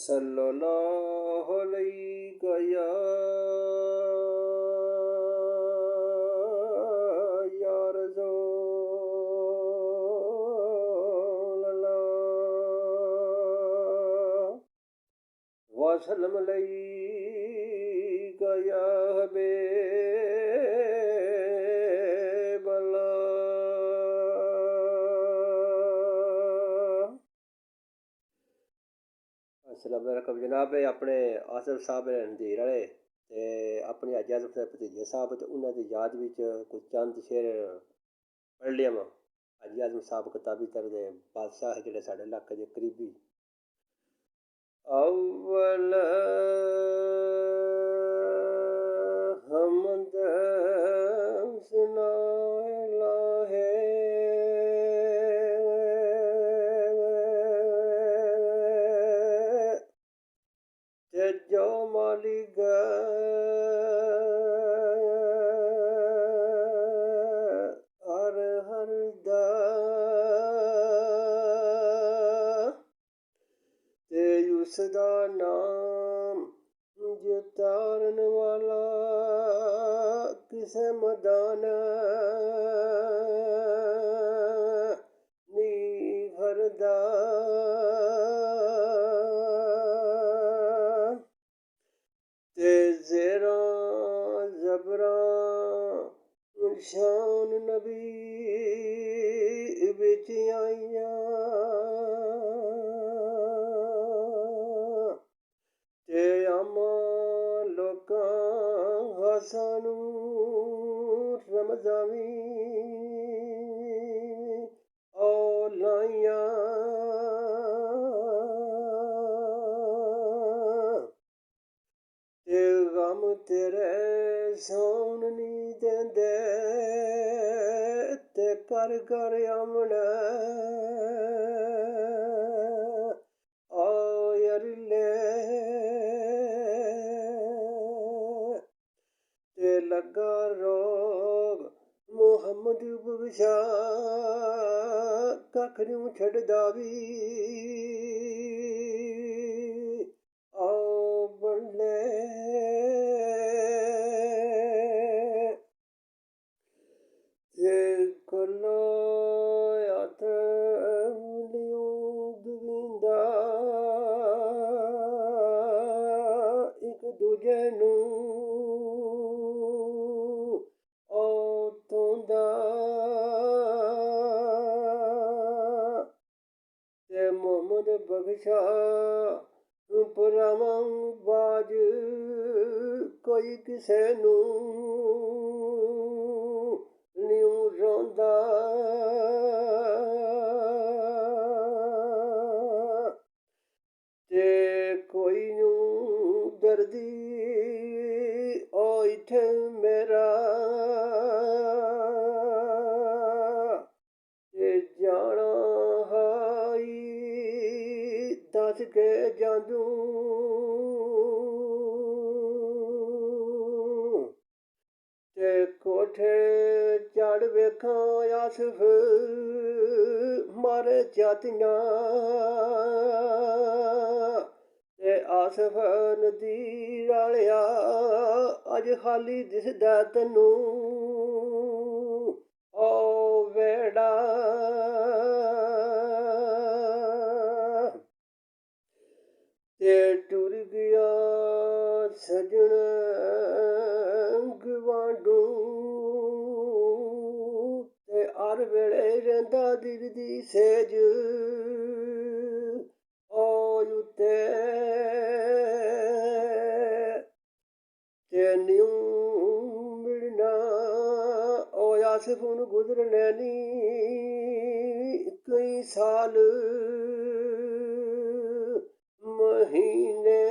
ਸੱਲੱਲਾਹੁ ਅਲੈਕੁਮ ਯਾ ਰਸੂਲ ਅੱਲਾਹ ਵਸੱਲਮ ਅਲੈਕੁਮ ਯਾ ਹਬੀਬ ਅੱਲਾਹ। अस्सलाम वालेकुम जनाब। अपने आसिफ साहब नज़ीर वाले ते अपने अज आज़म साहब भतीजे साहब ते उन्होंने याद में कुछ चंद शेर पढ़ लिया वा। अज आज़म साहब कताबी तर दे बादशाह जोड़े साढ़े इलाके के करीबी अव्वल हमद सुनाला है जो मालिक हर हर दा ते उसदा नाम जतारन वाला किसे मदान नी भरदा ते ज़ेरा ज़बरा शान नबी बिच आइयां ते आमा लोकां हसानू रमजावी ओ लाइयां ते गम तेरे सौन नी देंदे ते कर कर आमना ओ यरले ते लगा रोग मुहम्मद बख्शा कख नूं छड्डदा वी ओ बल्ले ते कल्लो हथ लियूं दविंदा एक दूजे नूं ओ धोंदा ते मुहम्मद बख्शा भरावां बाज कोई किसे नूं न्यूं रोंदा ते कोई नूं दर्दी ओ इत्थे मेरा ते जाना हाई दस के जादू ते कोठे चढ़ वेखां आसिफ मारे जातियां ते आसिफ नज़ीर वालिया अज खाली दिसदा तैनू ओ वेड़ा ते टुर गया सजन गवांडू ते हर वेले रहिंदा दिल दी सेज ओ उत्ते ते न्यू मिलना ओ आसिफ हुन गुजरने नी कई साल महीने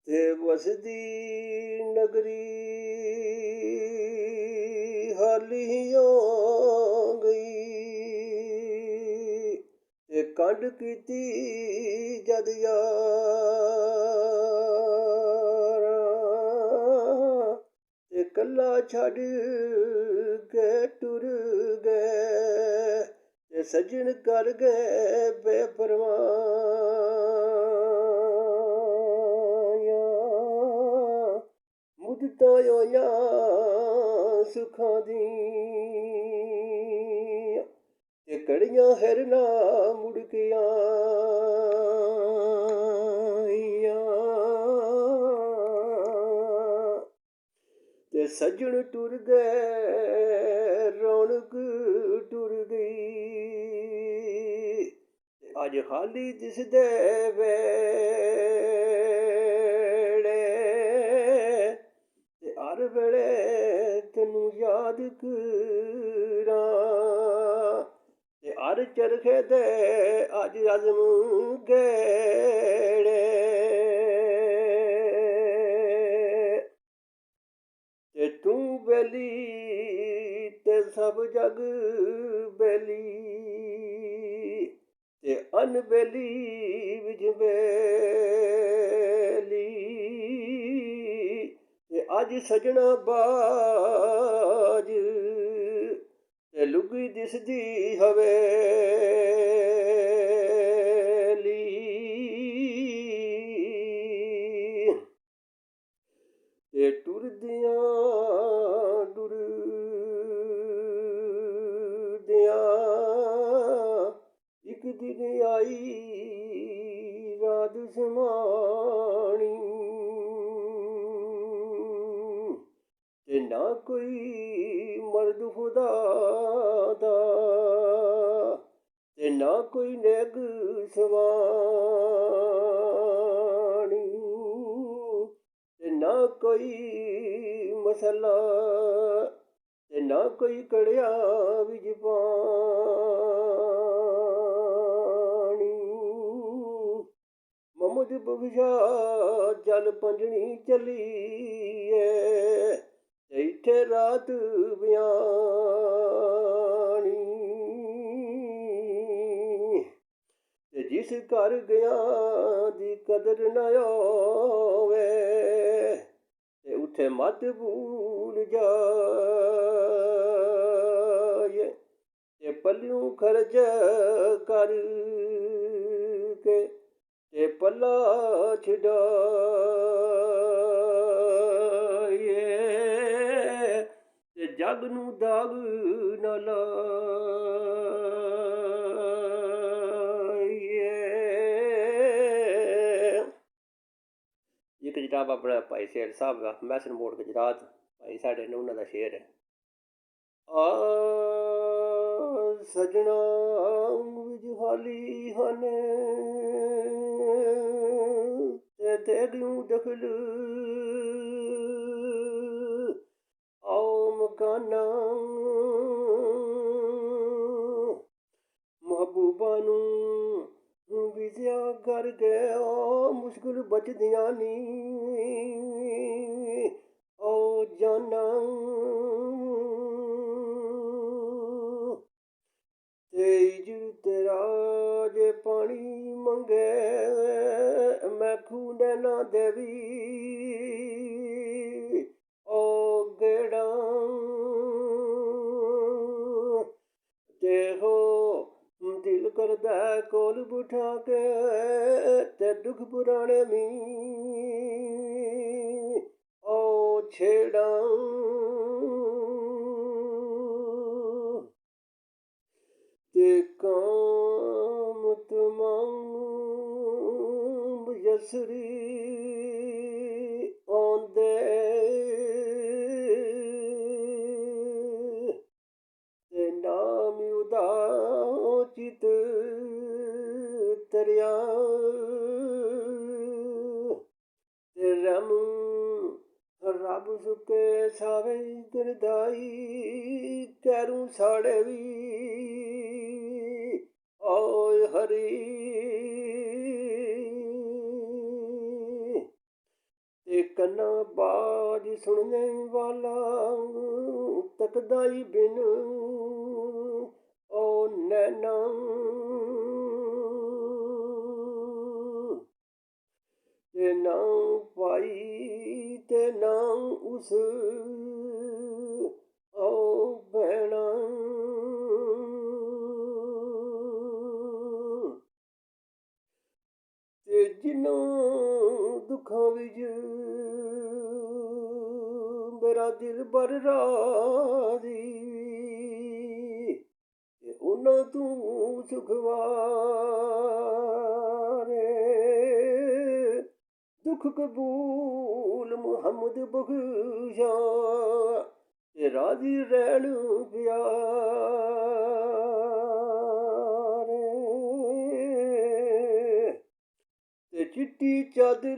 ते वसदी नगरी हाली हो गई ते कंड कीती जद यार ते कल्ला छड़ के टुर गए ਤੇ ਸੱਜਣ ਕਰ ਗਏ ਬੇਪਰਵਾਹਾਂ, ਮੁੱਦਤਾਂ ਹੋਈਆਂ ਸੁੱਖਾਂ ਦੀਆਂ, ਤੇ ਘੜੀਆਂ ਹਿਰਨਾ ਮੁੜ ਕੇ ਆਈਆਂ। ਤੇ ਸੱਜਣ ਟੁਰ ਗਏ ਰੌਣਕ ਟੁਰ ਗਈ, ਤੇ ਅੱਜ ਖਾਲੀ ਦਿਸਦੇ ਵੇੜੇ, ਤੇ ਹਰ ਵੇਲੇ ਤੈਨੂੰ ਯਾਦ ਕਰਾਂ, ਤੇ ਹਰ ਚਰਖੇ ਦੇ ਅੱਜ ਅਜ਼ਮ ਗੇੜੇ, ਤੇ ਤੂੰ ਬੇਲੀ ਤੇ ਸਭ ਜਗ ਬੇਲੀ, ਤੇ ਅਨਬੇਲੀ ਵਿੱਚ ਬੇਲੀ, ਤੇ ਅੱਜ ਸਜਣਾ ਬਾਜ ਤੇ ਲੁੱਗੀ ਦਿਸਦੀ ਹਵੇਲੀ, ਤੇ ਟੁਰਦਿਆਂ ਟੁਰਦਿਆਂ ਇੱਕ ਦਿਨ ਆਈ ਰਾਤ ਸਮਾਣੀ, ਤੇ ਨਾ ਕੋਈ ਮਰਦ ਖੁਦਾ ਦਾ, ਤੇ ਨਾ ਕੋਈ ਨੇਕ ਸਵਾਣੀ, ਤੇ ਨਾ ਕੋਈ ਮਸਲਾ, ਤੇ ਨਾ ਕੋਈ ਕੜਿਆ ਵਿੱਚ ਪਾਣੀ। ਮੁਹੰਮਦ ਬਖਸ਼ਾ ਚੱਲ ਪੰਜਣੀ ਚੱਲੀਏ, ਤੇ ਇੱਥੇ ਰਾਤ ਬਿਆਣੀ, ਤੇ ਜਿਸ ਘਰ ਗਿਆ ਦੀ ਕਦਰ ਨਾ ਹੋਵੇ, ਤੇ ਉੱਥੇ ਮਤ ਭੂਲ ਜਾਏ, ਤੇ ਪੱਲਿਓਂ ਖਰਚ ਕਰਕੇ ਤੇ ਪੱਲਾ ਛਡਾਏ, ਤੇ ਜਗ ਨੂੰ ਦਾਗ ਨਾ ਲਾਈਏ। ਇੱਕ ਕਿਤਾਬ ਆਪਣਾ ਭਾਈ ਸੇਠ ਸਾਹਿਬ ਦਾ ਮੈਸਨ ਮੋੜ ਗੁਜਰਾਤ, ਭਾਈ ਸਾਡੇ ਨੇ ਉਹਨਾਂ ਦਾ ਸ਼ੇਰ ਹੈ। ਆ ਸਜਣਾ ਵਿੱਚ ਹਾਲੀ ਹਨ, ਤੇ ਤੇਰਿਉਂ ਦਖਲ ਆਓ ਮਕਾਨਾਂ, ਮਹਬੂਬਾ ਨੂੰ ਵਿਦਿਆ ਕਰ ਗਏ ਮੁਸ਼ਕਿਲ ਬਚਦੀਆਂ ਨੀ, ਓ ਜਾਨਾਂ ਤੇ ਇਜੜ ਤੇਰਾ ਜੇ ਪਾਣੀ ਮੰਗੇ, ਮੈਂ ਖੂਹ ਨਾ ਦੇਵੀ ਓ ਗੇੜਾ, ਤੇ ਹੋ ਦਿਲ ਕਰਦਾ ਕੋਲ ਬਿਠਾ ਕੇ, ਤੇ ਦੁੱਖ ਪੁਰਾਣੇ ਵੀ ਓ ਛੇੜਾਂ, ਤੇ ਕਾਮ ਤਮਾਮ ਯਸਰੀ ਆਉਂਦੇ, ਤੇ ਨਾਮ ਉਦਾਚਿਤ ਤਰਿਆ, ਤੇ ਰਮ ਰੱਬ ਸੁੱਕੇ ਸਾਵੇ ਗਰਦਾਈ, ਕੈਰੂ ਸਾੜੇ ਵੀ ਓਏ ਹਰੀ, ਤੇ ਕੰਨਾਂ ਬਾਜ ਸੁਣਨੇ ਵਾਲਾ ਤੱਕਦਾ ਹੀ ਬਿਨ ਓ ਨੈਣਾ, ਤੇ ਨਾ ਭਾਈ ਤੇ ਨਾ ਉਸ ਓ ਭੈਣਾ, ਦਿਲ ਬਰ ਰਾਜ਼ੀ ਤੇ ਉਹਨਾਂ ਤੂੰ ਸੁਖਵਾਰੇ ਦੁੱਖ ਕਬੂਲ ਮੁਹੰਮਦ ਬਖਸ਼ਾ ਤੇ ਰਾਜ਼ੀ ਰਹਿਣ ਪਿਆਰੇ ਤੇ ਚਿੱਟੀ ਚਾਦਰ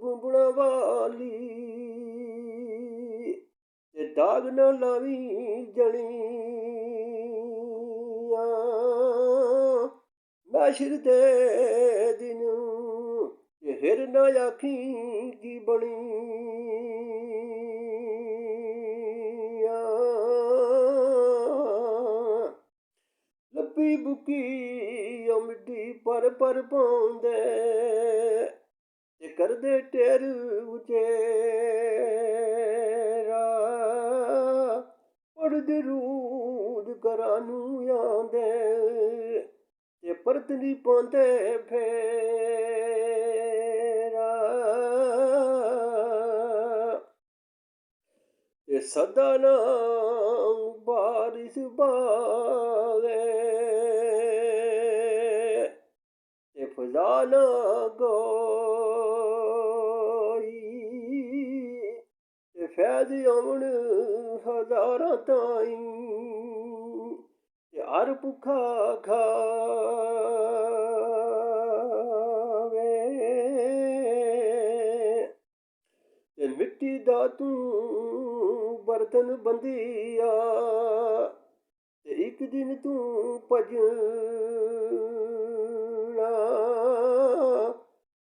ਬੁੰਬਣਾ ਵਾਲੀ ਤੇ ਦਾਗ ਨਾ ਲਾਵੀਂ ਜਣੀਆਂ ਮੈਸ਼ਰ ਦੇ ਦਿਨ ਤੇ ਫਿਰ ਨਾ ਆਖੀਂ ਕੀ ਬਣੀਆਂ ਲੱਭੀ ਬੁੱਕੀ ਉਹ ਮਿੱਟੀ ਪਰ ਪਾਉਂਦੇ ਤੇ ਕਰਦੇ ਟੇਰ ਉਚੇਰਾ ਪੜਦੇ ਰੂਦ ਘਰਾਂ ਨੂੰ ਆਉਂਦੇ ਤੇ ਪਰਤ ਨਹੀਂ ਪਾਉਂਦੇ ਫੇਰਾ ਤੇ ਸਦਾ ਨਾ ਬਾਰਿਸ਼ ਬਾਵੇ ਤੇ ਫਜ਼ਾ ਨਾ ਗੋਈ ਤੇ ਫੈਜ਼ ਅਮਨ ਹਜ਼ਾਰਾਂ ਤਾਈਂ ਤੇ ਹਰ ਭੁੱਖਾ ਖਾਵੇ ਤੇ ਮਿੱਟੀ ਦਾ ਤੂੰ ਬਰਤਨ ਬੰਦੀਆ ਤੇ ਇੱਕ ਦਿਨ ਤੂੰ ਭਜਣਾ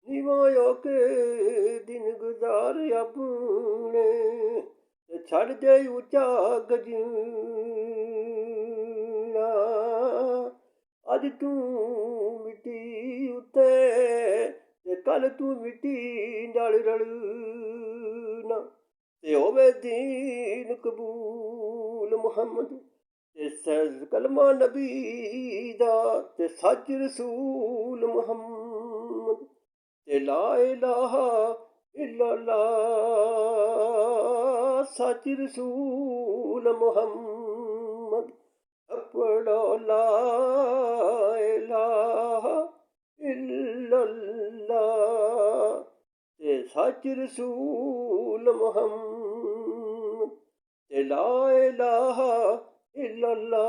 ਨਿਵਾਇਓ ਕੇ ਦਿਨ ਗੁਜ਼ਾਰ ਆਪਣੇ ਤੇ ਛੱਡ ਦੇ ਉੱਚਾ ਗਜਣਾ ਅੱਜ ਤੂੰ ਮਿੱਟੀ ਉੱਤੇ ਤੇ ਕੱਲ ਤੂੰ ਮਿੱਟੀ ਨਾਲ ਰਲਣਾ ਤੇ ਹੋਵੇ ਦੀਨ ਕਬੂਲ ਮੁਹੰਮਦ ਤੇ ਸਹਿਜ ਕਲਮਾ ਨਬੀ ਦਾ ਤੇ ਸੱਚ ਰਸੂਲ ਮੁਹੰਮਦ ਤੇ ਲਾ ਇਲਾਹਾ ਇਲੱਲਾ ਸੱਚ ਰਸੂਲ ਮੁਹੰਮਦ ਪੜੋ ਲਾ ਇਲਾਹਾ ਇਲੱਲਾ ਤੇ ਸੱਚ ਰਸੂਲ ਮੁਹੰਮਦ ਤੇ ਲਾ ਇਲਾਹਾ ਇਲੱਲਾ